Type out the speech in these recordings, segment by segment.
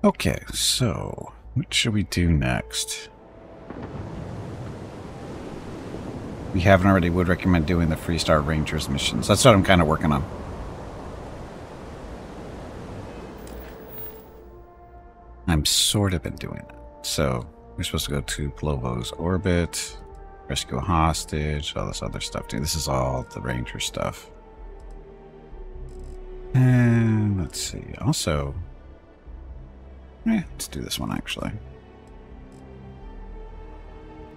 Okay, so what should we do next? If we haven't already, would recommend doing the Freestar Rangers missions. That's what I'm kind of working on. I'm sort of been doing it. So we're supposed to go to Plovo's orbit, rescue a hostage, all this other stuff too. This is all the Ranger stuff. And let's see. Also, let's do this one actually.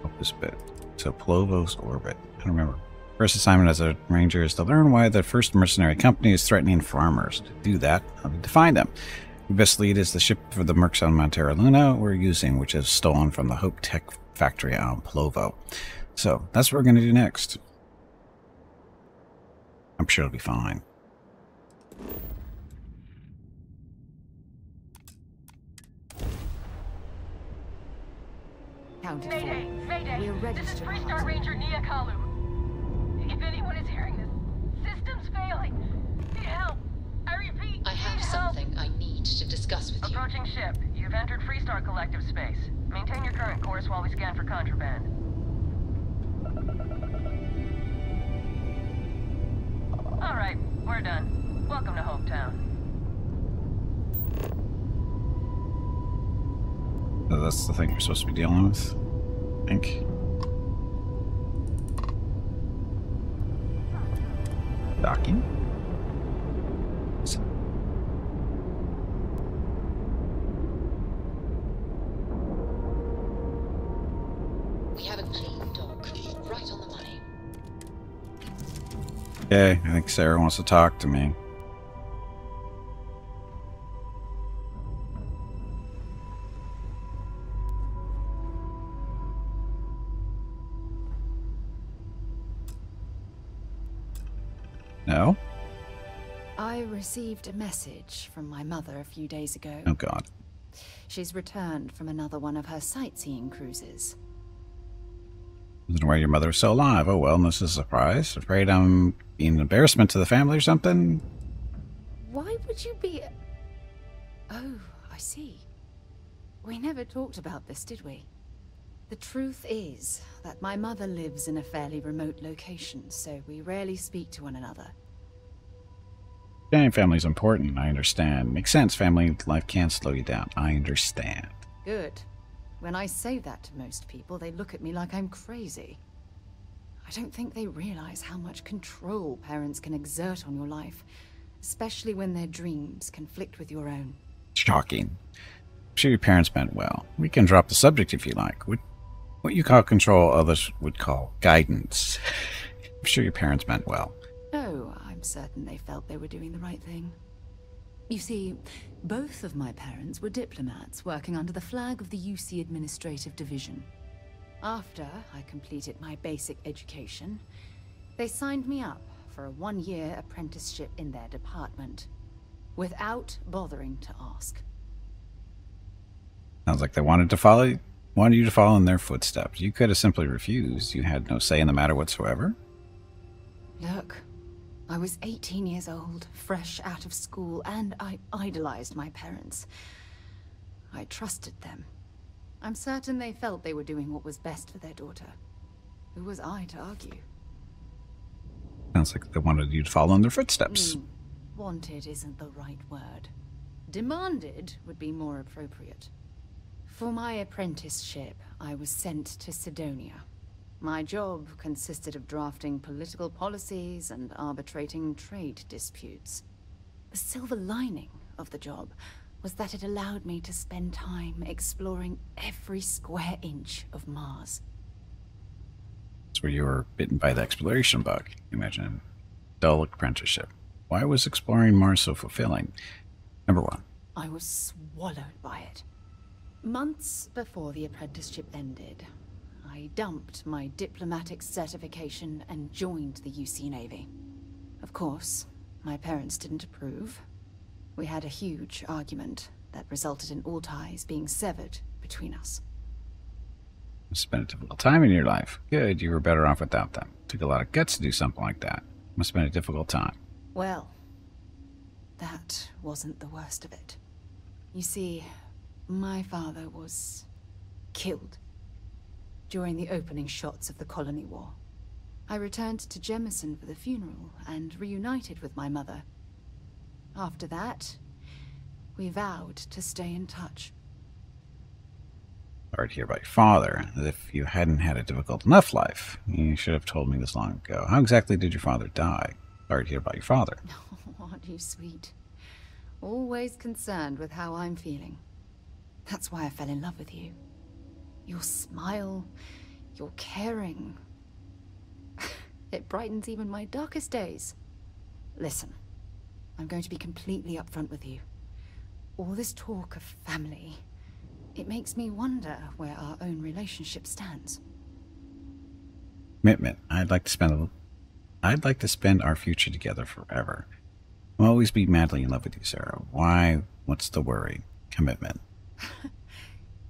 Hope this bit. So Plovo's orbit. I don't remember. First assignment as a ranger is to learn why the first mercenary company is threatening farmers. To do that, I'll need to find them. The best lead is the ship for the Mercs on Montera Luna we're using, which is stolen from the Hope Tech factory on Plovo. So that's what we're going to do next. I'm sure it'll be fine. Mayday! Mayday! This is Freestar Ranger Nia Kalu. If anyone is hearing this, system's failing. Need help! I repeat, I have something I need to discuss with you. Approaching ship. You've entered Freestar Collective space. Maintain your current course while we scan for contraband. Alright, we're done. Welcome to Hopetown. So that's the thing we're supposed to be dealing with, I think. Docking. We have a clean dock, right on the money. Okay, I think Sarah wants to talk to me. No? I received a message from my mother a few days ago. Oh, God. She's returned from another one of her sightseeing cruises. I don't know why your mother's still alive. Oh, well, this is a surprise. Afraid I'm being an embarrassment to the family or something? Why would you be... Oh, I see. We never talked about this, did we? The truth is that my mother lives in a fairly remote location, so we rarely speak to one another. Yeah, family's important. I understand. Makes sense. Family life can slow you down. I understand. Good. When I say that to most people, they look at me like I'm crazy. I don't think they realize how much control parents can exert on your life, especially when their dreams conflict with your own. Shocking. I'm sure your parents meant well. We can drop the subject if you like. What you call control, others would call guidance. I'm sure your parents meant well. Oh, I'm certain they felt they were doing the right thing. You see, both of my parents were diplomats working under the flag of the UC Administrative Division. After I completed my basic education, they signed me up for a one-year apprenticeship in their department, without bothering to ask. Sounds like they wanted you to follow in their footsteps. You could have simply refused. You had no say in the matter whatsoever. Look, I was 18 years old, fresh out of school, and I idolized my parents. I trusted them. I'm certain they felt they were doing what was best for their daughter. Who was I to argue? Sounds like they wanted you to follow in their footsteps. Wanted isn't the right word. Demanded would be more appropriate. For my apprenticeship, I was sent to Sidonia. My job consisted of drafting political policies and arbitrating trade disputes. The silver lining of the job was that it allowed me to spend time exploring every square inch of Mars. That's where you were bitten by the exploration bug. Imagine a dull apprenticeship. Why was exploring Mars so fulfilling? Number one. I was swallowed by it. Months before the apprenticeship ended, I dumped my diplomatic certification and joined the UC Navy. Of course, my parents didn't approve. We had a huge argument that resulted in all ties being severed between us. You spent a difficult time in your life. Good, you were better off without them. Took a lot of guts to do something like that. Must have been a difficult time. Well, that wasn't the worst of it. You see, My father was killed during the opening shots of the Colony War. I returned to Jemison for the funeral and reunited with my mother. After that, we vowed to stay in touch. Sorry to hear about your father. As if you hadn't had a difficult enough life. You should have told me this long ago. How exactly did your father die? Sorry to hear about your father. Oh, aren't you sweet? Always concerned with how I'm feeling. That's why I fell in love with you. Your smile, your caring. It brightens even my darkest days. Listen, I'm going to be completely upfront with you. All this talk of family, it makes me wonder where our own relationship stands. Commitment. I'd like to spend our future together forever. I'll always be madly in love with you, Sarah. Why? What's the worry? Commitment.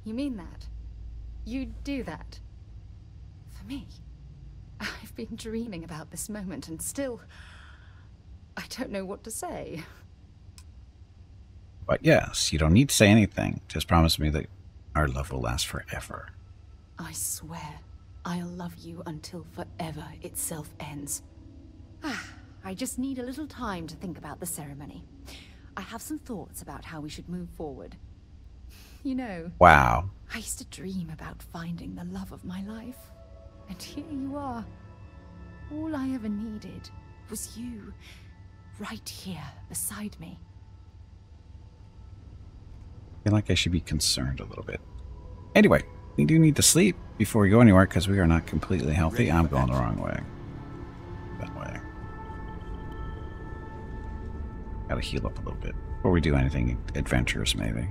You mean that? You'd do that? For me? I've been dreaming about this moment and still... I don't know what to say. But yes, you don't need to say anything. Just promise me that our love will last forever. I swear, I'll love you until forever itself ends. I just need a little time to think about the ceremony. I have some thoughts about how we should move forward. You know, Wow. I used to dream about finding the love of my life. And here you are. All I ever needed was you, right here beside me. I feel like I should be concerned a little bit. Anyway, we do need to sleep before we go anywhere because we are not completely healthy. I'm going the wrong way. That way. Gotta heal up a little bit before we do anything adventurous, maybe.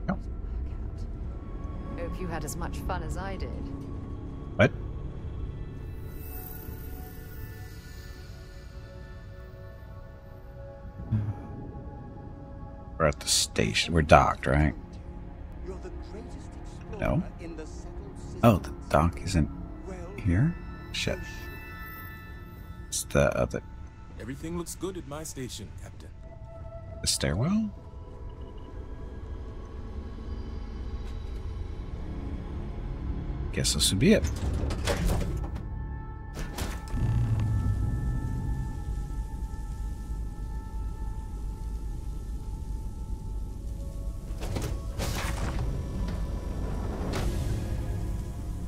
Oh. Hope you had as much fun as I did. What? We're at the station. We're docked, right? No? Oh, the dock isn't here? Shit. It's the other... Everything looks good at my station, Captain. The stairwell? Guess this would be it.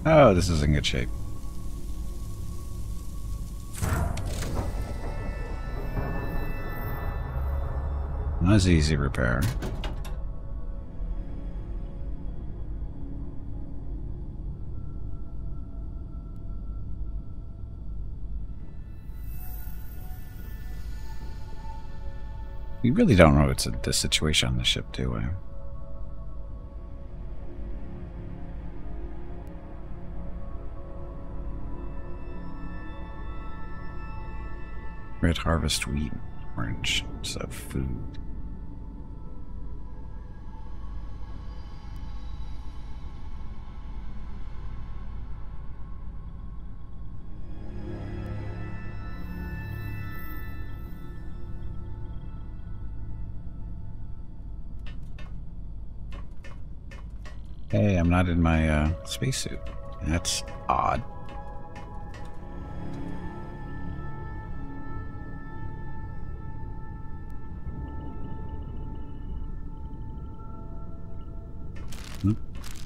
Oh, this is in good shape. That's easy repair. We really don't know what's the situation on the ship, do we? Red harvest wheat, orange, so food. Hey, I'm not in my spacesuit. That's odd.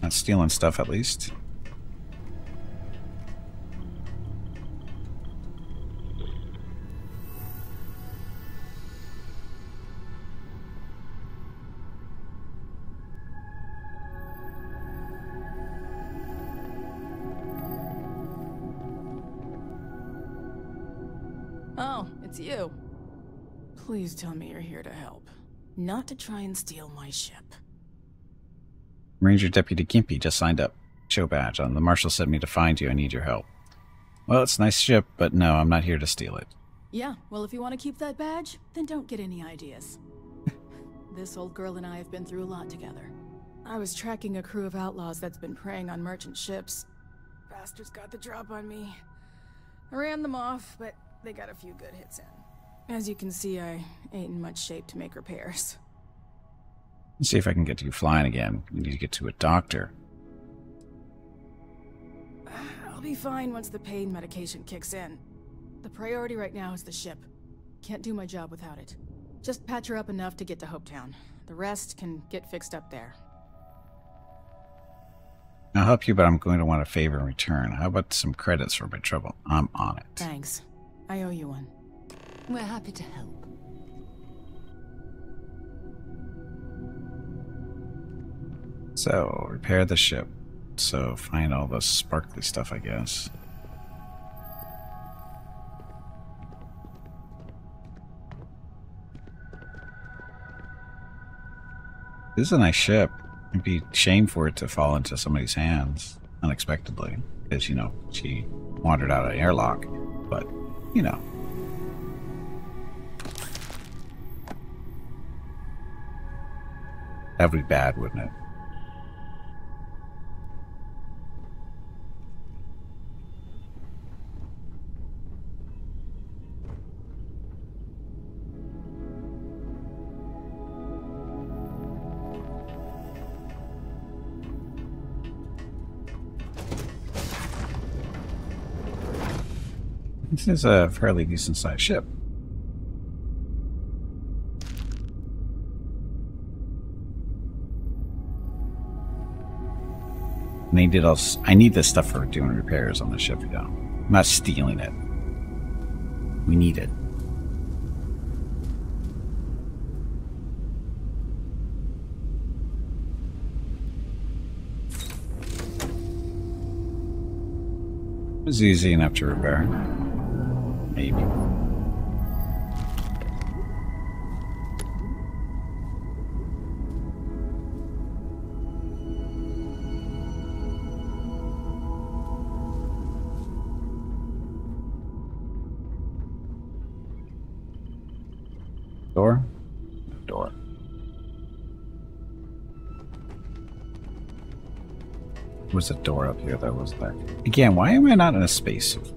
Not stealing stuff, at least. Oh, it's you. Please tell me you're here to help. Not to try and steal my ship. Ranger Deputy Gimpy just signed up. Show badge on. The Marshal sent me to find you. I need your help. Well, it's a nice ship, but no, I'm not here to steal it. Yeah, well, if you want to keep that badge, then don't get any ideas. This old girl and I have been through a lot together. I was tracking a crew of outlaws that's been preying on merchant ships. Bastards got the drop on me. I ran them off, but they got a few good hits in. As you can see, I ain't in much shape to make repairs. Let's see if I can get you flying again. We need to get to a doctor. I'll be fine once the pain medication kicks in. The priority right now is the ship. Can't do my job without it. Just patch her up enough to get to Hopetown. The rest can get fixed up there. I'll help you, but I'm going to want a favor in return. How about some credits for my trouble? I'm on it. Thanks. I owe you one. We're happy to help. So, repair the ship. So, find all the sparkly stuff, I guess. This is a nice ship. It'd be a shame for it to fall into somebody's hands unexpectedly. Because, you know, she wandered out of an airlock. But, you know. That would be bad, wouldn't it? This is a fairly decent-sized ship. I need this stuff for doing repairs on the ship, you know. I'm not stealing it. We need it. It was easy enough to repair. Maybe. Door? No door. Was a door up here that was there? Again, why am I not in a spacesuit?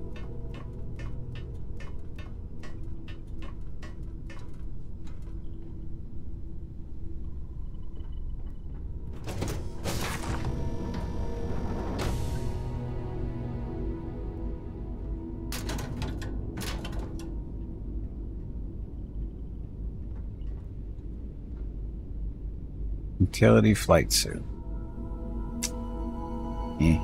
Utility flight suit. Eh.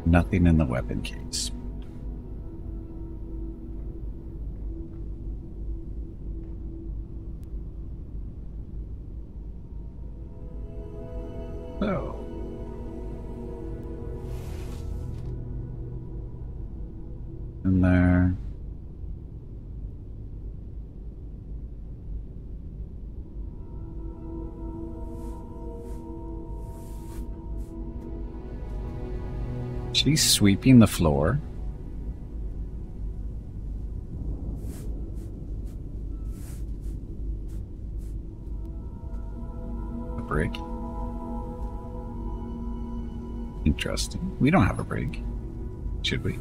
Nothing in the weapon case. So. In there. She's sweeping the floor. A brick. Interesting. We don't have a brick. Should we?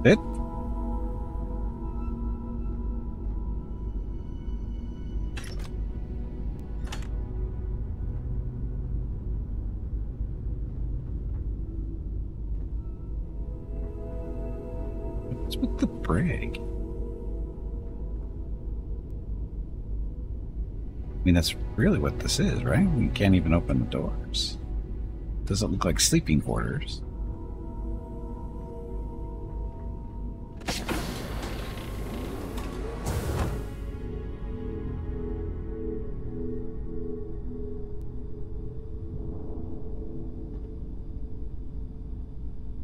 It? What's with the brig? I mean, that's really what this is, right? We can't even open the doors. Doesn't look like sleeping quarters.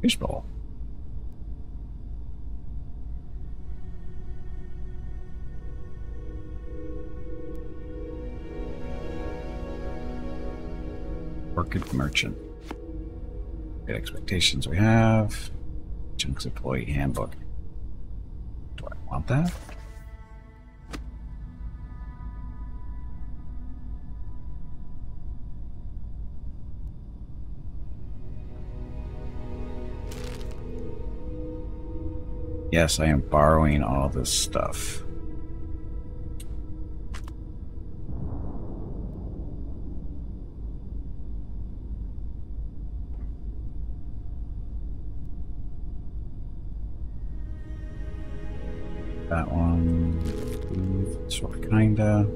Fishbowl. Orchid Merchant. Great expectations we have. Chunks employee handbook. Do I want that? Yes, I am borrowing all this stuff. That one, sort of, kinda.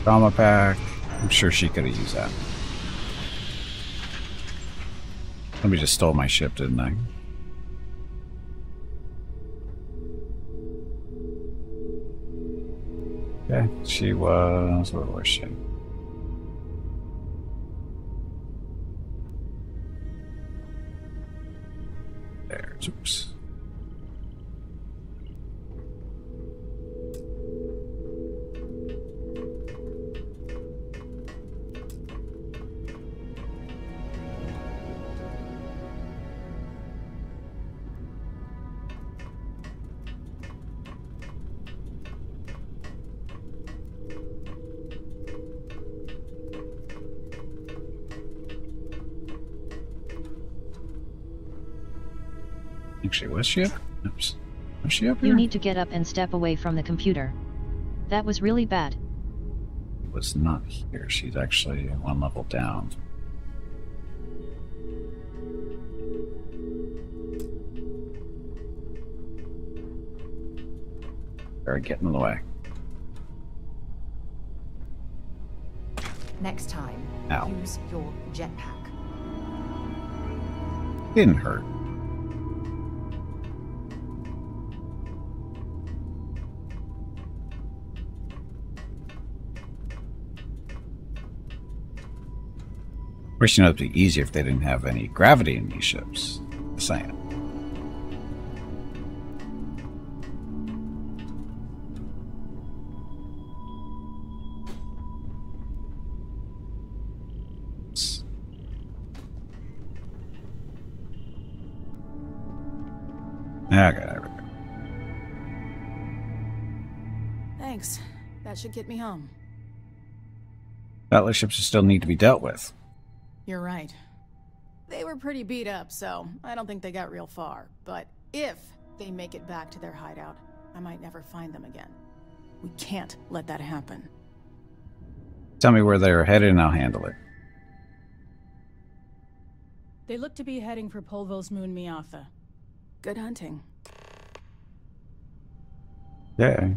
Trauma pack. I'm sure she could have used that. Somebody just stole my ship, didn't I? Okay, she was... Where was she? There's... Oops. Actually, was she up? Oops. Was she up here? You need to get up and step away from the computer. That was really bad. Was not here. She's actually one level down. Very getting in the way. Next time, Ow. use your jetpack. Didn't hurt. Of course, you know, it'd be easier if they didn't have any gravity in these ships. Just saying. Okay, there we go. Thanks. That should get me home. Battleships still need to be dealt with. You're right. They were pretty beat up, so I don't think they got real far. But if they make it back to their hideout, I might never find them again. We can't let that happen. Tell me where they're headed and I'll handle it. They look to be heading for Polvo's moon Miatha. Good hunting. Yeah.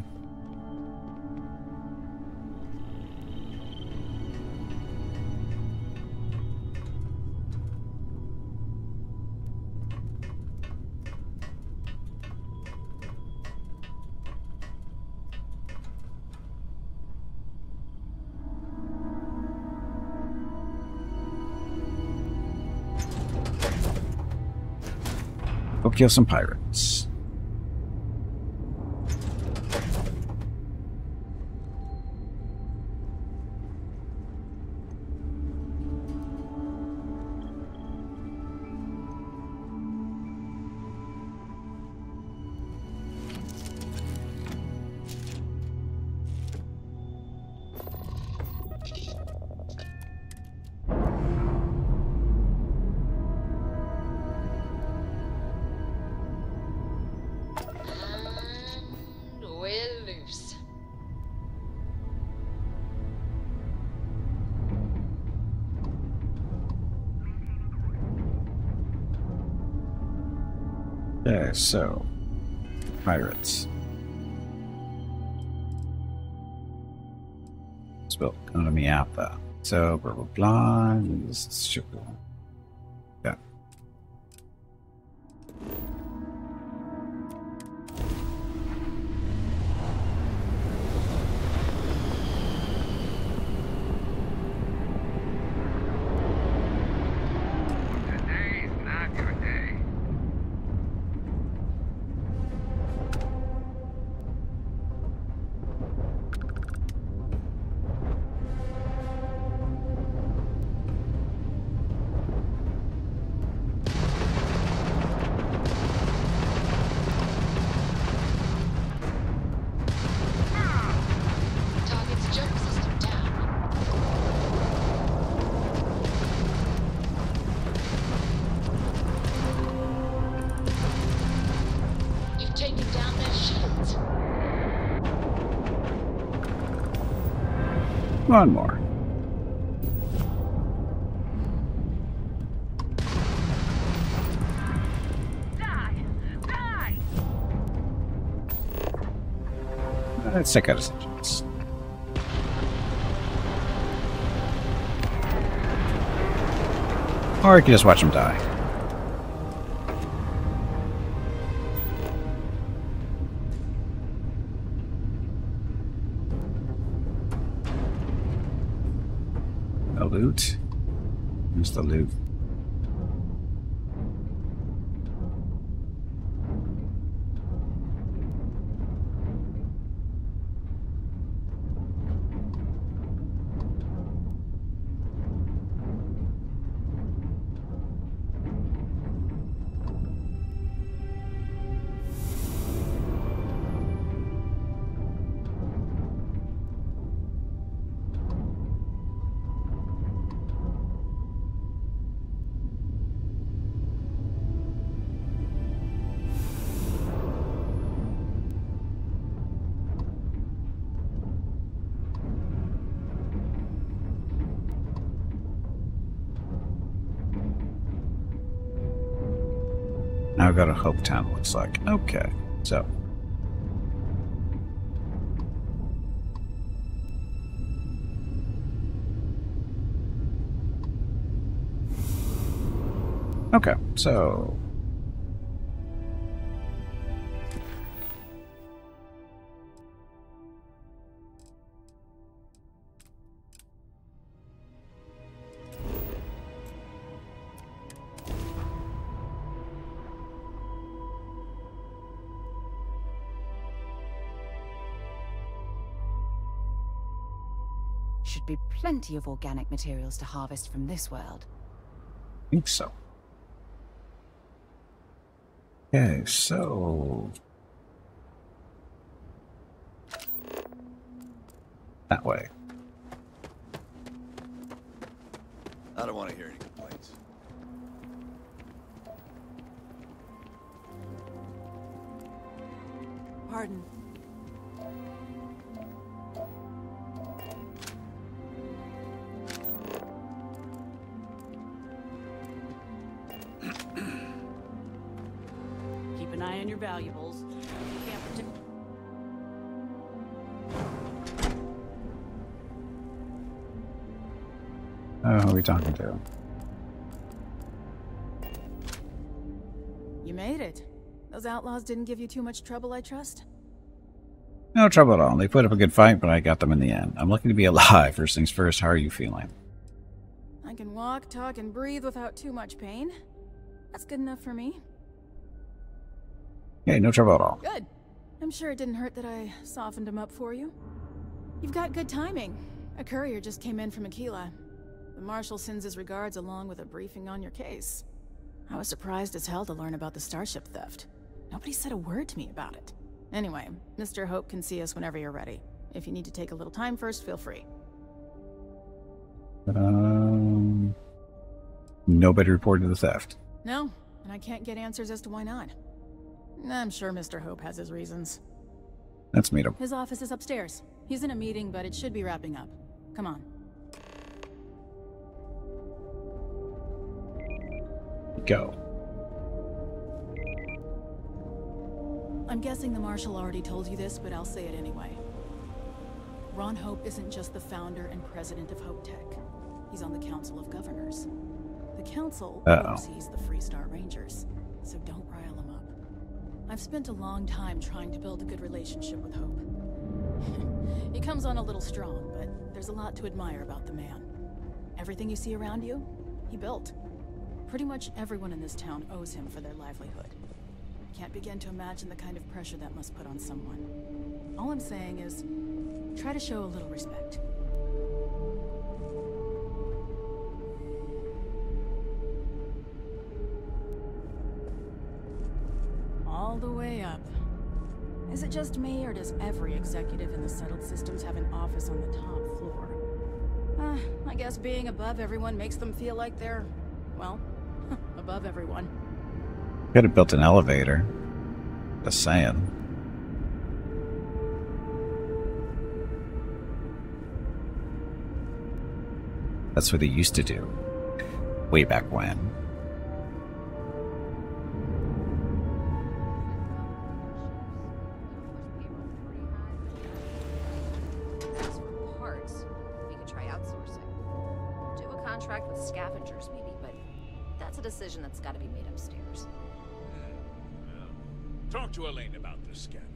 Go kill some pirates. Okay, so pirates. It's built on a Miapa. So, blah, blah, blah. Yeah. Today's not your day. Target's jump system down. You've taken down their shields. One more. Die! Die! Let's check out his engines. Or you can just watch him die. The loot. Here's the loot. Now I've got a Hope Town, looks like. Okay, so. Okay, so. Should be plenty of organic materials to harvest from this world. I think so. Okay, so. That way. I don't want to hear any complaints. Pardon. Keep an eye on your valuables. Can't predict. Oh, who are we talking to? You made it. Those outlaws didn't give you too much trouble, I trust? No trouble at all. They put up a good fight, but I got them in the end. I'm lucky to be alive. First things first, how are you feeling? I can walk, talk, and breathe without too much pain. That's good enough for me. Okay, no trouble at all. Good. I'm sure it didn't hurt that I softened him up for you. You've got good timing. A courier just came in from Aquila. The Marshal sends his regards along with a briefing on your case. I was surprised as hell to learn about the starship theft. Nobody said a word to me about it. Anyway, Mr. Hope can see us whenever you're ready. If you need to take a little time first, feel free. Nobody reported the theft. No, and I can't get answers as to why not. I'm sure Mr. Hope has his reasons. Let's meet him. His office is upstairs. He's in a meeting, but it should be wrapping up. Come on. Go. I'm guessing the Marshal already told you this, but I'll say it anyway. Ron Hope isn't just the founder and president of Hope Tech. He's on the Council of Governors. The Council oversees the Freestar Rangers, so don't rile him up. I've spent a long time trying to build a good relationship with Hope. He comes on a little strong, but there's a lot to admire about the man. Everything you see around you, he built. Pretty much everyone in this town owes him for their livelihood. Can't begin to imagine the kind of pressure that must put on someone. All I'm saying is, try to show a little respect. All the way up. Is it just me, or does every executive in the settled systems have an office on the top floor? I guess being above everyone makes them feel like they're, well, above everyone. Could have built an elevator. Just saying. That's what they used to do. Way back when. As for parts, we could try outsourcing. Do a contract with scavengers, maybe, but that's a decision that's got to be made upstairs. Talk to Elaine about the scavengers.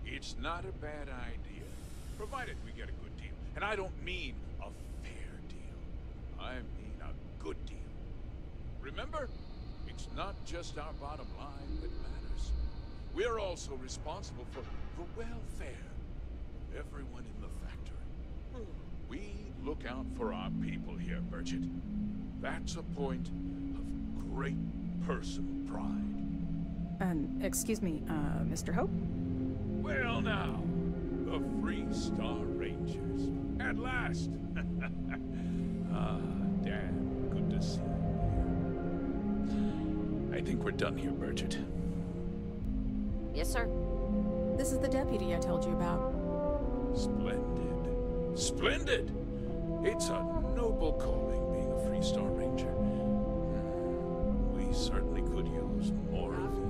It's not a bad idea, provided we get a good deal. And I don't mean a fair deal. I mean a good deal. Remember, it's not just our bottom line that matters. We're also responsible for the welfare of everyone in the factory. We look out for our people here, Bridget. That's a point of great personal pride. Excuse me, Mr. Hope? Well now, the Freestar Rangers. At last! Damn, good to see you here. I think we're done here, Bridget. Yes, sir. This is the deputy I told you about. Splendid. Splendid! It's a noble calling being a Freestar Ranger. We certainly could use more of you.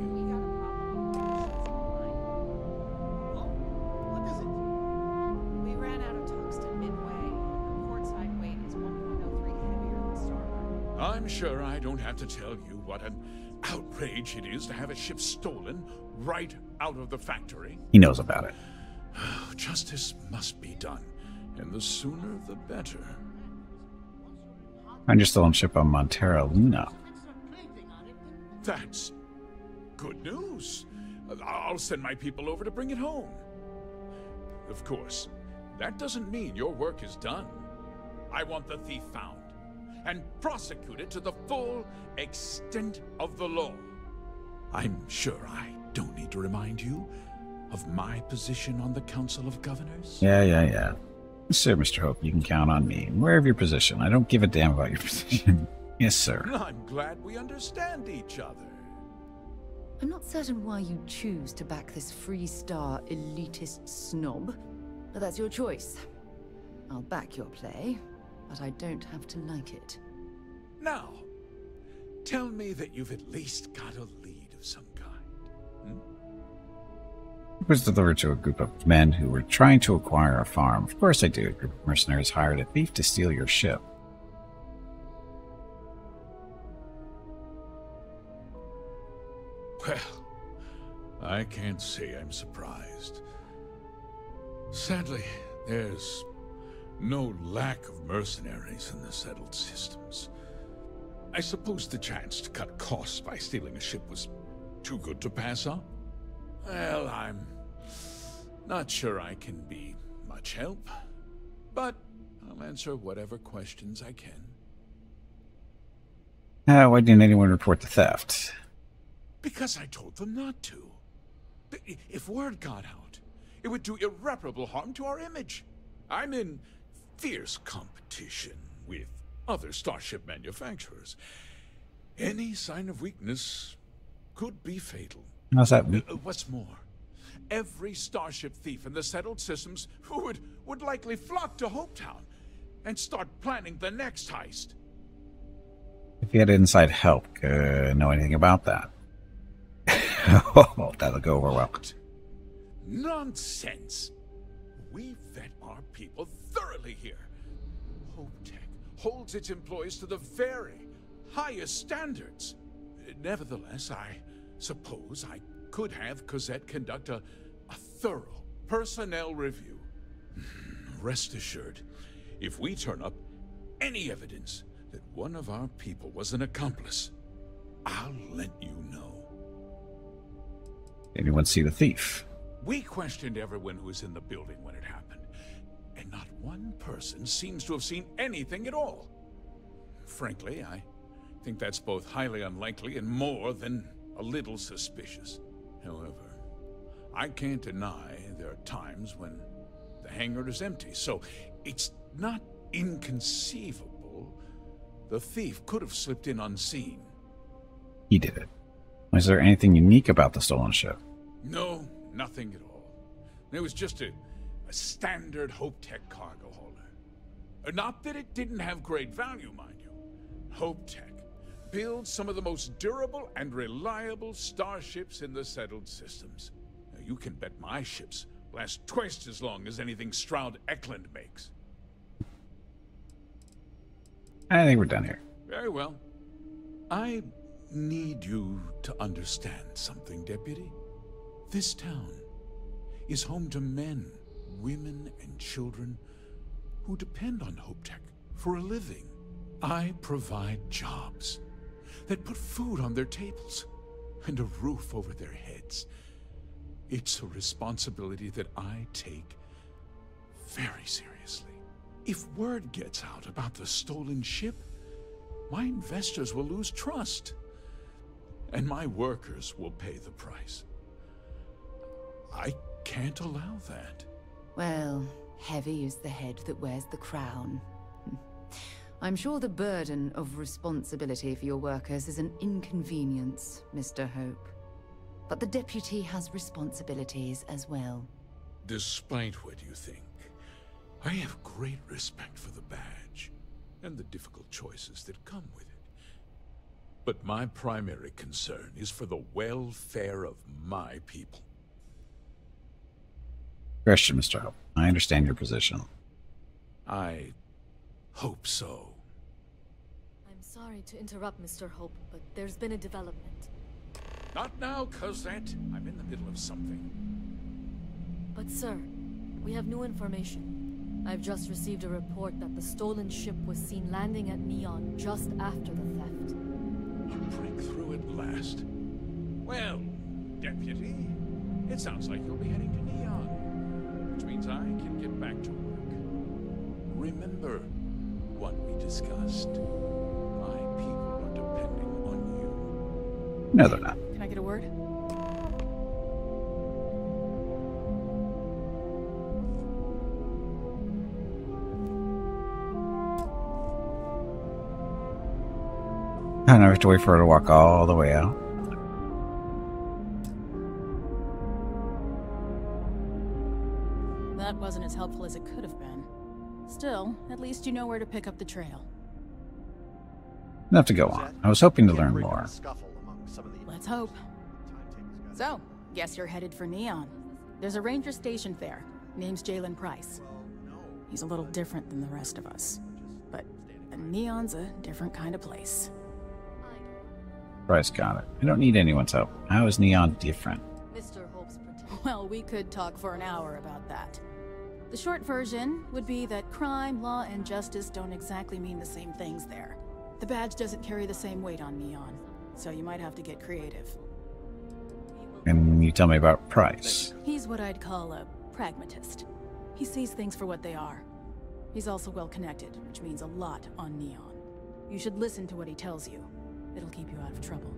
I'm sure I don't have to tell you what an outrage it is to have a ship stolen right out of the factory. He knows about it. Justice must be done, and the sooner the better. Find your stolen ship on Montera Luna. That's good news. I'll send my people over to bring it home. Of course, that doesn't mean your work is done. I want the thief found and prosecuted to the full extent of the law. I'm sure I don't need to remind you of my position on the Council of Governors. Yeah. Sir, Mr. Hope, you can count on me. Wherever your position. I don't give a damn about your position. Yes, sir. I'm glad we understand each other. I'm not certain why you choose to back this Freestar elitist snob, but that's your choice. I'll back your play, but I don't have to like it. Now, tell me that you've at least got a lead of some kind. It was delivered to a group of men who were trying to acquire a farm. Of course I do. A group of mercenaries hired a thief to steal your ship. Well, I can't say I'm surprised. Sadly, there's no lack of mercenaries in the settled systems. I suppose the chance to cut costs by stealing a ship was too good to pass up. Well, I'm not sure I can be much help, but I'll answer whatever questions I can. Why didn't anyone report the theft? Because I told them not to. If word got out, it would do irreparable harm to our image. I'm in fierce competition with other starship manufacturers. Any sign of weakness could be fatal. How's that mean? What's more, every starship thief in the settled systems would likely flock to Hopetown and start planning the next heist. If you had inside help, know anything about that? Oh, that'll go over well. Nonsense. We vet our people thoroughly here. HopeTech holds its employees to the very highest standards. Nevertheless, I suppose I could have Cosette conduct a thorough personnel review. Rest assured, if we turn up any evidence that one of our people was an accomplice, I'll let you know. Anyone see the thief? We questioned everyone who was in the building when it happened, and not one person seems to have seen anything at all. Frankly, I think that's both highly unlikely and more than a little suspicious. However, I can't deny there are times when the hangar is empty, so it's not inconceivable the thief could have slipped in unseen. He did it. Was there anything unique about the stolen ship? No, nothing at all. It was just a standard HopeTech cargo holder. Not that it didn't have great value, mind you. HopeTech builds some of the most durable and reliable starships in the settled systems. Now, you can bet my ships last twice as long as anything Stroud Eklund makes. I think we're done here. Very well. I need you to understand something, Deputy. This town is home to men, women, and children who depend on HopeTech for a living. I provide jobs that put food on their tables and a roof over their heads. It's a responsibility that I take very seriously. If word gets out about the stolen ship, my investors will lose trust, and my workers will pay the price. I can't allow that. Well, heavy is the head that wears the crown. I'm sure the burden of responsibility for your workers is an inconvenience, Mr. Hope. But the deputy has responsibilities as well. Despite what you think, I have great respect for the badge and the difficult choices that come with it. But my primary concern is for the welfare of my people. Question, Mr. Hope. I understand your position. I hope so. I'm sorry to interrupt, Mr. Hope, but there's been a development. Not now, Cosette. I'm in the middle of something. But sir, we have new information. I've just received a report that the stolen ship was seen landing at Neon just after the theft. A breakthrough at last. Well, Deputy, it sounds like you'll be heading to Neon, which means I can get back to work. Remember what we discussed. My people are depending on you. No, they're not. Can I get a word? I never have to wait for her to walk all the way out. That wasn't as helpful as it could have been. Still, at least you know where to pick up the trail. Enough to go on. I was hoping to learn more. Let's hope. So, guess you're headed for Neon. There's a ranger stationed there. Name's Jalen Price. He's a little different than the rest of us. But Neon's a different kind of place. Price got it. I don't need anyone's help. How is Neon different? Mr. Hope's Well, we could talk for an hour about that. The short version would be that crime, law, and justice don't exactly mean the same things there. The badge doesn't carry the same weight on Neon, so you might have to get creative. And you tell me about Price. He's what I'd call a pragmatist. He sees things for what they are. He's also well connected, which means a lot on Neon. You should listen to what he tells you. It'll keep you out of trouble.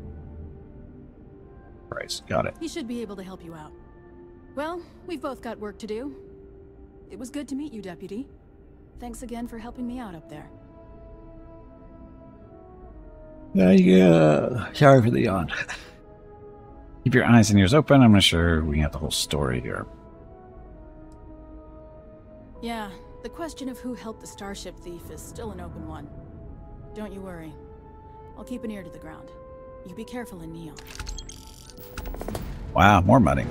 Price, got it. He should be able to help you out. Well, we've both got work to do. It was good to meet you, Deputy. Thanks again for helping me out up there. Yeah. Sorry for the yawn. Keep your eyes and ears open. I'm not sure we have the whole story here. Yeah, the question of who helped the starship thief is still an open one. Don't you worry. I'll keep an ear to the ground. You be careful in Neon. Wow, more money.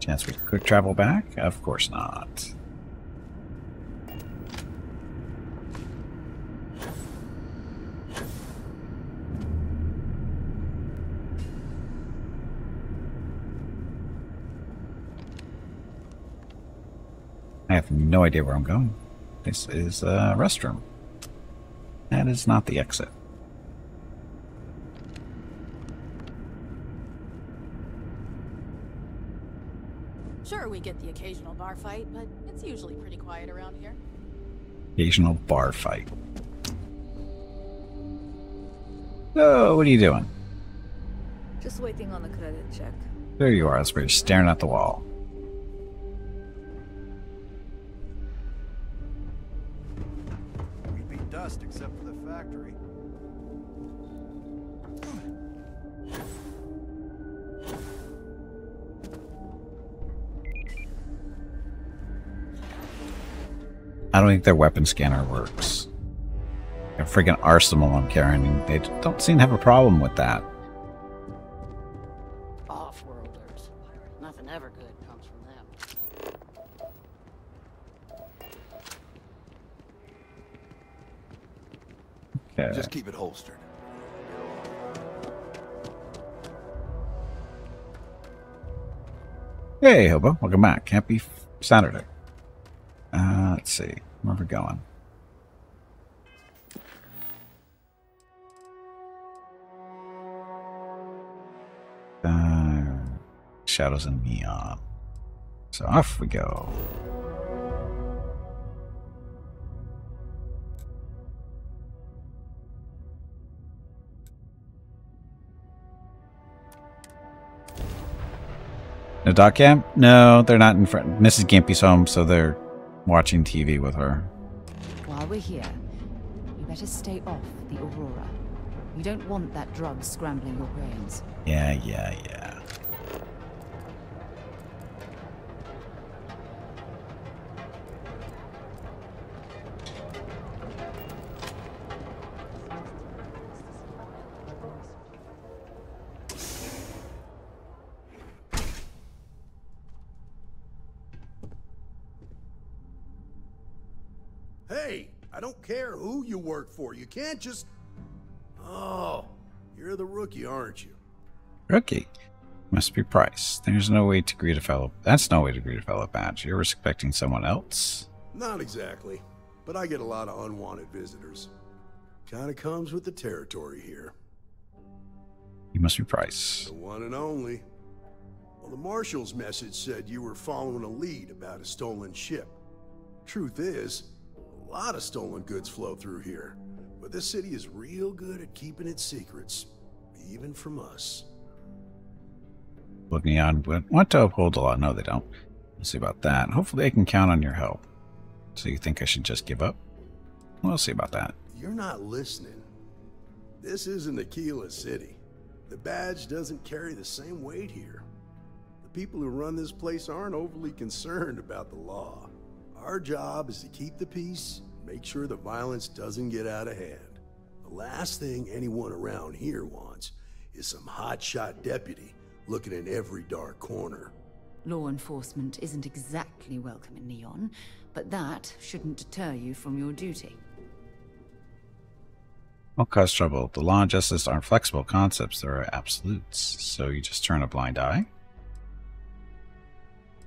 Chance we can quick travel back? Of course not. I have no idea where I'm going. This is a restroom. That is not the exit. Sure, we get the occasional bar fight, but it's usually pretty quiet around here. Occasional bar fight. So, what are you doing? Just waiting on the credit check. There you are. That's where you're staring at the wall. We'd be dust except for the factory. I don't think their weapon scanner works. A friggin' arsenal I'm carrying. They don't seem to have a problem with that. Off-worlders. Nothing ever good comes from them. Okay. Just keep it holstered. Hey, Hobo. Welcome back. Happy Saturday. Let's see. Where are we going? Shadows and neon. So off we go. No dot cam? No, they're not in front. Mrs. Gimpy's home, so they're watching TV with her. While we're here, you better stay off the Aurora. You don't want that drug scrambling your brains. Yeah. Hey, I don't care who you work for. You can't just... Oh, you're the rookie, aren't you? Rookie. Must be Price. There's no way to greet a fellow... That's no way to greet a fellow badge. You're respecting someone else? Not exactly, but I get a lot of unwanted visitors. Kinda comes with the territory here. You must be Price. The one and only. Well, the Marshal's message said you were following a lead about a stolen ship. Truth is, a lot of stolen goods flow through here, but this city is real good at keeping its secrets, even from us. Look, Neon want to uphold the law. No, they don't. We'll see about that. Hopefully they can count on your help. So you think I should just give up? We'll see about that. You're not listening. This isn't Aquila City. The badge doesn't carry the same weight here. The people who run this place aren't overly concerned about the law. Our job is to keep the peace, make sure the violence doesn't get out of hand. The last thing anyone around here wants is some hotshot deputy looking in every dark corner. Law enforcement isn't exactly welcome in Neon, but that shouldn't deter you from your duty. Won't cause trouble. The law and justice aren't flexible concepts, they are absolutes. So you just turn a blind eye?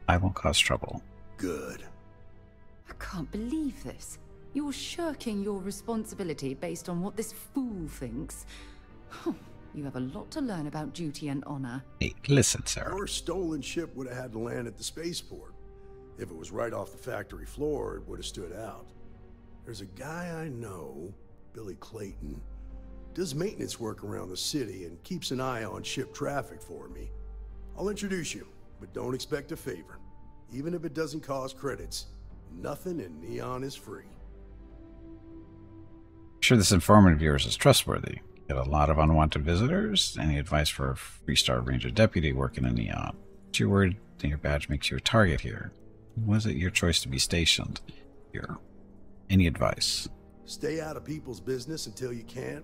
I won't cause trouble. Good. I can't believe this. You're shirking your responsibility based on what this fool thinks. You have a lot to learn about duty and honor. Hey, listen, Sarah. Your stolen ship would have had to land at the spaceport. If it was right off the factory floor, it would have stood out. There's a guy I know, Billy Clayton, does maintenance work around the city and keeps an eye on ship traffic for me. I'll introduce you, but don't expect a favor. Even if it doesn't cause credits, nothing in Neon is free. I'm sure this informant of yours is trustworthy. Get a lot of unwanted visitors. Any advice for a Freestar Ranger deputy working in Neon? But you're worried that your badge makes you a target here. Was it your choice to be stationed here? Any advice? Stay out of people's business until you can.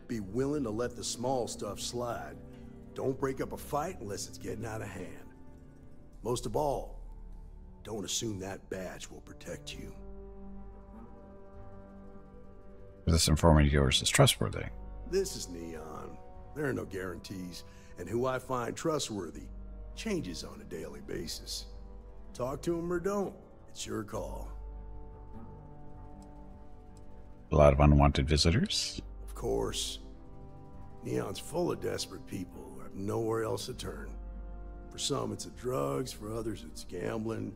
Be willing to let the small stuff slide. Don't break up a fight unless it's getting out of hand. Most of all, don't assume that badge will protect you. This informant of yours is trustworthy. This is Neon. There are no guarantees, and who I find trustworthy changes on a daily basis. Talk to him or don't. It's your call. A lot of unwanted visitors. Of course. Neon's full of desperate people who have nowhere else to turn. For some, it's the drugs. For others, it's gambling.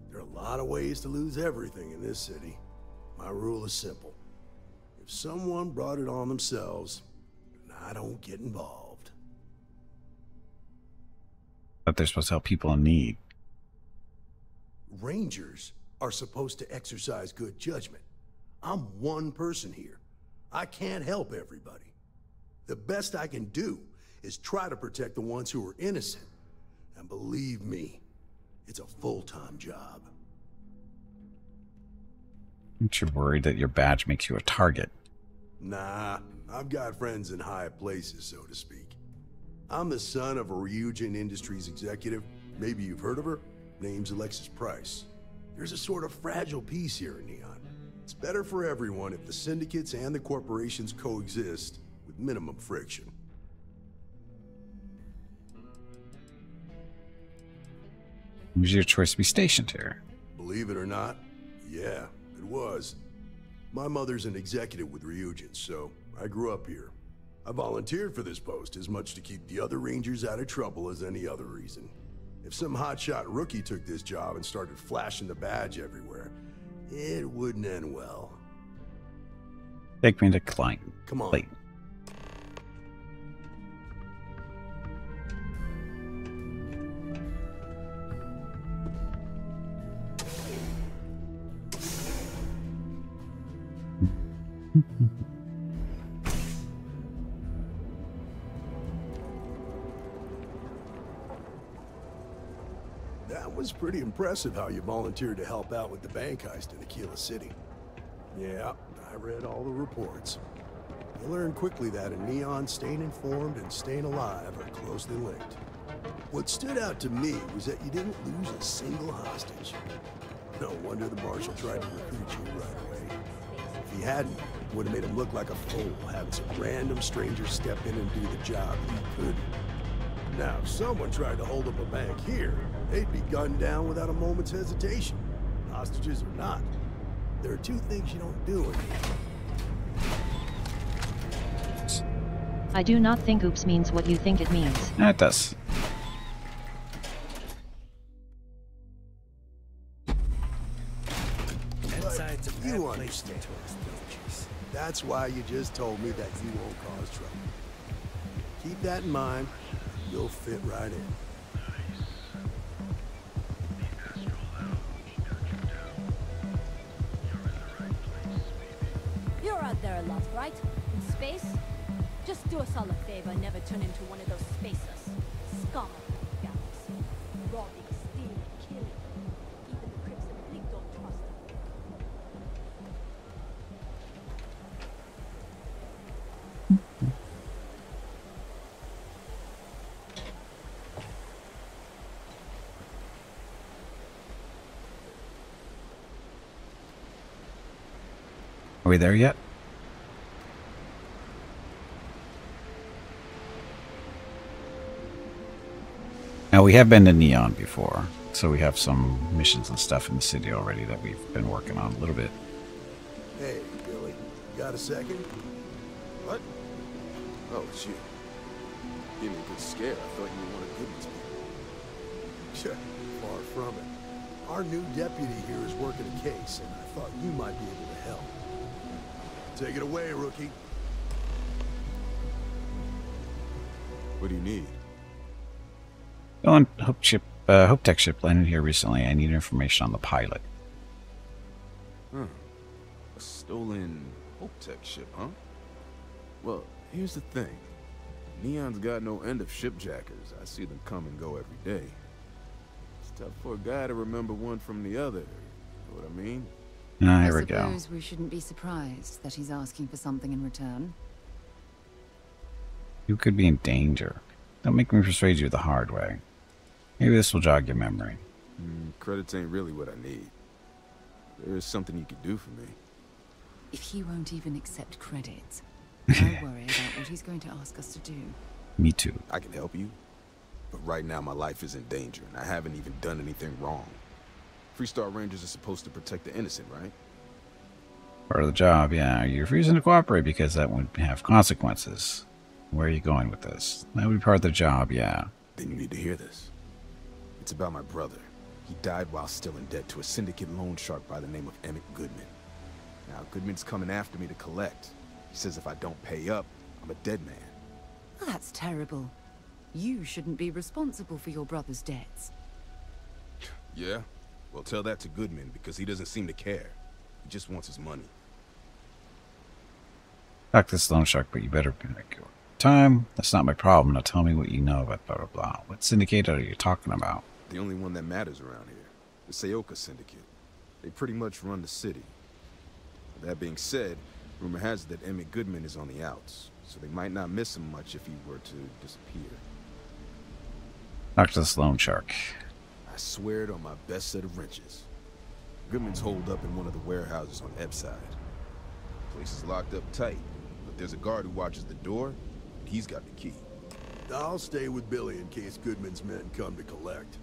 There are a lot of ways to lose everything in this city. My rule is simple. If someone brought it on themselves, then I don't get involved. But they're supposed to help people in need. Rangers are supposed to exercise good judgment. I'm one person here. I can't help everybody. The best I can do is try to protect the ones who are innocent. And believe me, it's a full-time job. Aren't you worried that your badge makes you a target? Nah, I've got friends in high places, so to speak. I'm the son of a Ryujin Industries executive. Maybe you've heard of her. Name's Alexis Price. There's a sort of fragile peace here in Neon. It's better for everyone if the syndicates and the corporations coexist with minimum friction. Was your choice to be stationed here? Believe it or not, yeah, it was. My mother's an executive with Ryujin, so I grew up here. I volunteered for this post as much to keep the other Rangers out of trouble as any other reason. If some hotshot rookie took this job and started flashing the badge everywhere, it wouldn't end well. Take me to Klein. Come on. Clayton. That was pretty impressive how you volunteered to help out with the bank heist in Aquila City. Yeah, I read all the reports. You learn quickly that in Neon, staying informed and staying alive are closely linked. What stood out to me was that you didn't lose a single hostage. No wonder the Marshal tried to recruit you right away. If he hadn't, it would have made him look like a fool, having some random stranger step in and do the job he couldn't. Now, if someone tried to hold up a bank here, they'd be gunned down without a moment's hesitation. Hostages or not. There are two things you don't do in here. I do not think oops means what you think it means. Yeah, it does. You understand. That's why you just told me that you won't cause trouble. Keep that in mind, you'll fit right in. You're out there a lot, right? In space? Just do us all a favor and never turn into one of those spacers. Scum of the galaxy. Robbing, stealing, killing. Even the Crips and Bleak don't trust them. Are we there yet? Now, we have been to Neon before, so we have some missions and stuff in the city already that we've been working on a little bit. Hey, Billy, got a second? What? Oh, shit. Give me a good scare. I thought you wanted goodness me. Far from it. Our new deputy here is working a case, and I thought you might be able to help. Take it away, rookie. What do you need? Hope Tech ship landed here recently. I need information on the pilot. A stolen Hope Tech ship, huh? Well, here's the thing. Neon's got no end of shipjackers. I see them come and go every day. It's tough for a guy to remember one from the other. You know what I mean? Here we go. I suppose we shouldn't be surprised that he's asking for something in return. You could be in danger. Don't make me persuade you the hard way. Maybe this will jog your memory. Credits ain't really what I need. There is something you could do for me. If he won't even accept credits, I worry about what he's going to ask us to do. Me too. I can help you, but right now my life is in danger, and I haven't even done anything wrong. Freestar Rangers are supposed to protect the innocent, right? Part of the job, yeah. You're refusing to cooperate because that would have consequences. Where are you going with this? That would be part of the job, yeah. Then you need to hear this. It's about my brother. He died while still in debt to a syndicate loan shark by the name of Emmett Goodman. Now, Goodman's coming after me to collect. He says if I don't pay up, I'm a dead man. That's terrible. You shouldn't be responsible for your brother's debts. Yeah? Well, tell that to Goodman, because he doesn't seem to care. He just wants his money. Talk to this loan shark, but you better make your time. That's not my problem. Now tell me what you know about blah, blah, blah. What syndicate are you talking about? The only one that matters around here. The Seoka Syndicate. They pretty much run the city. That being said, rumor has it that Emmett Goodman is on the outs, so they might not miss him much if he were to disappear. Talk to this loan shark. I swear it on my best set of wrenches. Goodman's holed up in one of the warehouses on Epside. The place is locked up tight, but there's a guard who watches the door, and he's got the key. I'll stay with Billy in case Goodman's men come to collect.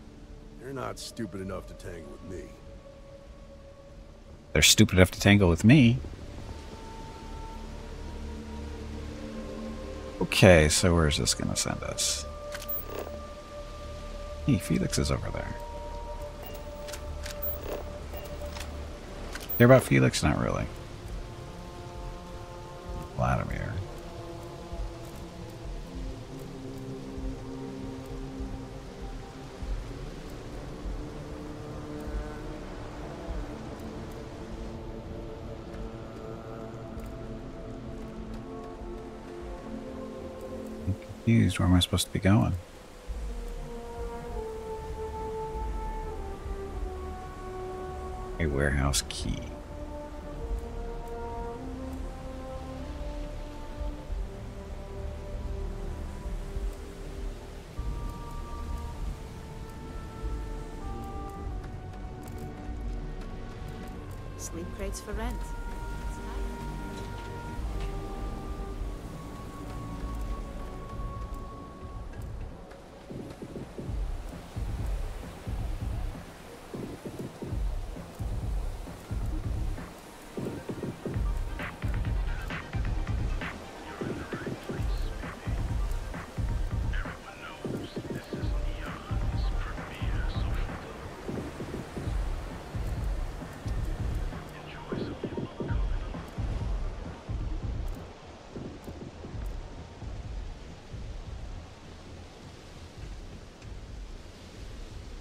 They're not stupid enough to tangle with me. They're stupid enough to tangle with me. Okay, so where's this gonna send us? Hey, Felix is over there. Care about Felix? Not really. Vladimir. I'm confused. Where am I supposed to be going? A warehouse key. Sleep crates for rent.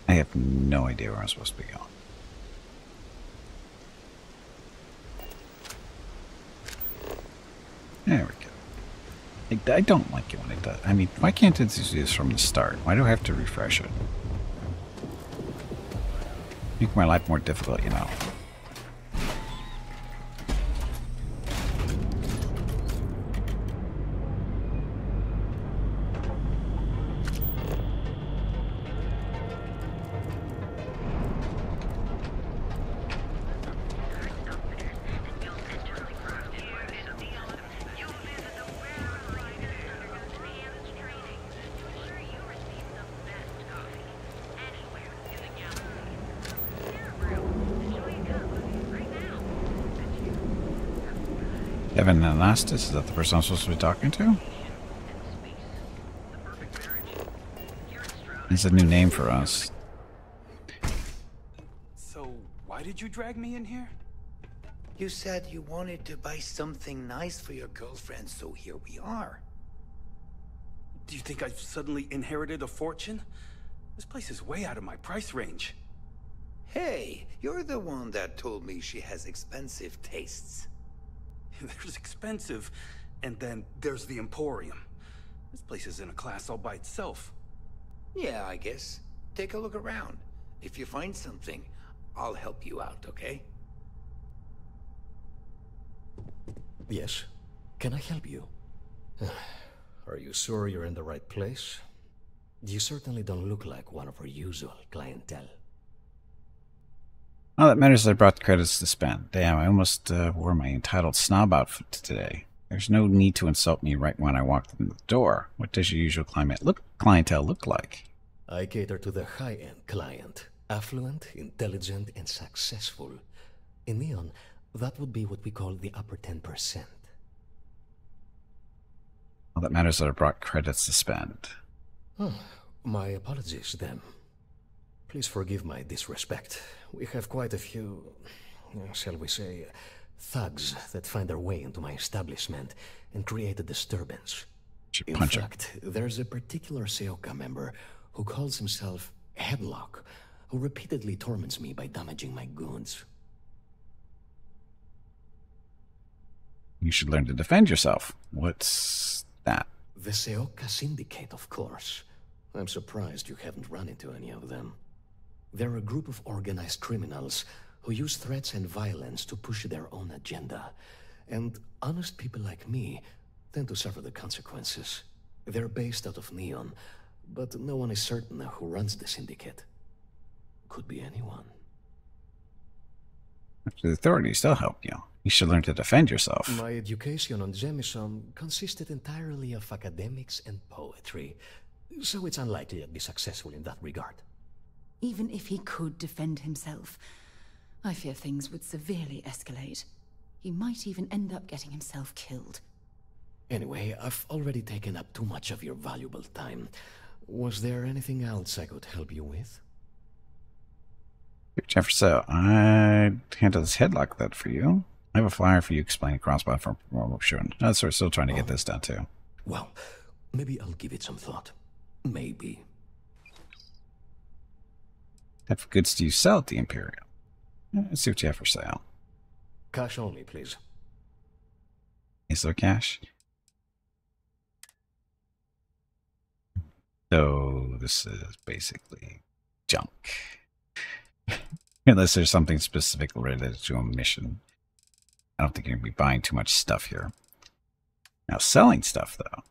I have no idea where I'm supposed to be going. There we go. I don't like it when it does. I mean, why can't it just do this from the start? Why do I have to refresh it? Make my life more difficult, you know. Evan Anastas, is that the person I'm supposed to be talking to? It's a new name for us. So, why did you drag me in here? You said you wanted to buy something nice for your girlfriend, so here we are. Do you think I've suddenly inherited a fortune? This place is way out of my price range. Hey, you're the one that told me she has expensive tastes. There's expensive, and then there's the Emporium. This place is in a class all by itself. Yeah, I guess. Take a look around. If you find something, I'll help you out, okay? Yes. Can I help you? Are you sure you're in the right place? You certainly don't look like one of our usual clientele. All that matters is I brought the credits to spend. Damn, I almost wore my entitled snob outfit today. There's no need to insult me right when I walked in the door. What does your usual clientele look like? I cater to the high-end client. Affluent, intelligent, and successful. In Neon, that would be what we call the upper 10%. All that matters is that I brought credits to spend. Oh, my apologies, then. Please forgive my disrespect. We have quite a few, shall we say, thugs that find their way into my establishment and create a disturbance. In fact, there's a particular Seoka member who calls himself Headlock, who repeatedly torments me by damaging my goods. You should learn to defend yourself. What's that? The Seoka Syndicate, of course. I'm surprised you haven't run into any of them. They're a group of organized criminals who use threats and violence to push their own agenda. And honest people like me tend to suffer the consequences. They're based out of Neon, but no one is certain who runs the syndicate. Could be anyone. The authorities, they'll help you. You should learn to defend yourself. My education on Jemison consisted entirely of academics and poetry, so it's unlikely I'd be successful in that regard. Even if he could defend himself, I fear things would severely escalate. He might even end up getting himself killed. Anyway, I've already taken up too much of your valuable time. Was there anything else I could help you with? Jefferson, I'd handle this headlock that for you. I have a flyer for you explaining cross-platform promotion. That's we're still trying to get this done too. Well, maybe I'll give it some thought. Maybe. What type of goods do you sell at the Imperial? Let's see what you have for sale. Cash only, please. Is there cash? So this is basically junk. Unless there's something specific related to a mission. I don't think you're going to be buying too much stuff here. Now, selling stuff, though.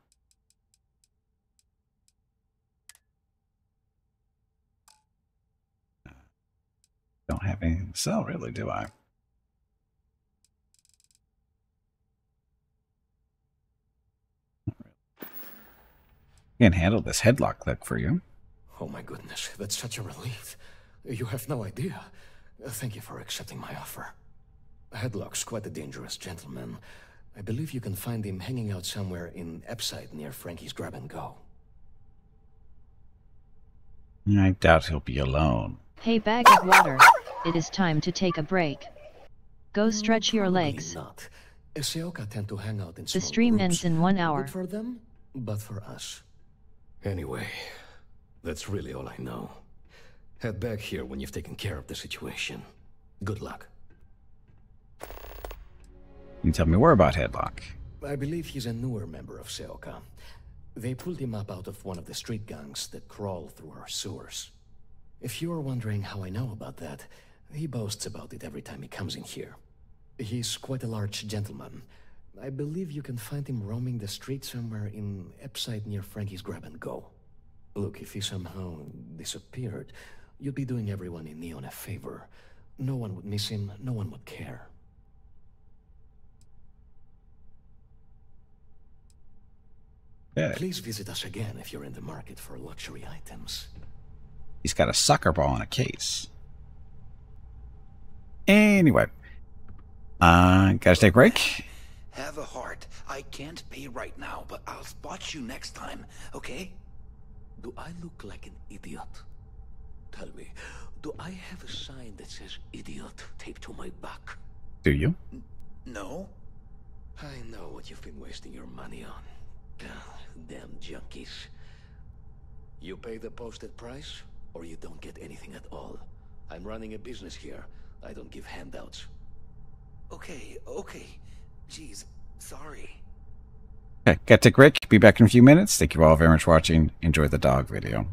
Don't have anything to sell, really, do I? Can't handle this headlock look for you. Oh my goodness, that's such a relief. You have no idea. Thank you for accepting my offer. Headlock's quite a dangerous gentleman. I believe you can find him hanging out somewhere in Epside near Frankie's Grab and Go. I doubt he'll be alone. Hey, bag of water. It is time to take a break. Go stretch your legs. Not. Seoka tend to hang out in The small stream groups. ends in 1 hour. Good for them, but for us. Anyway, that's really all I know. Head back here when you've taken care of the situation. Good luck. You can tell me more about Headlock. I believe he's a newer member of Seoka. They pulled him up out of one of the street gangs that crawl through our sewers. If you're wondering how I know about that, he boasts about it every time he comes in here. He's quite a large gentleman. I believe you can find him roaming the street somewhere in Epside near Frankie's Grab and Go. Look, if he somehow disappeared, you'd be doing everyone in Neon a favor. No one would miss him, no one would care. Yeah. Please visit us again if you're in the market for luxury items. He's got a soccer ball in a case. Anyway. Gotta take a break. Have a heart. I can't pay right now, but I'll spot you next time, okay? Do I look like an idiot? Tell me, do I have a sign that says idiot taped to my back? Do you? No. I know what you've been wasting your money on. Damn junkies. You pay the posted price, or you don't get anything at all. I'm running a business here. I don't give handouts. Okay. Jeez, sorry. Okay, gotta take a break. Be back in a few minutes. Thank you all very much for watching. Enjoy the dog video.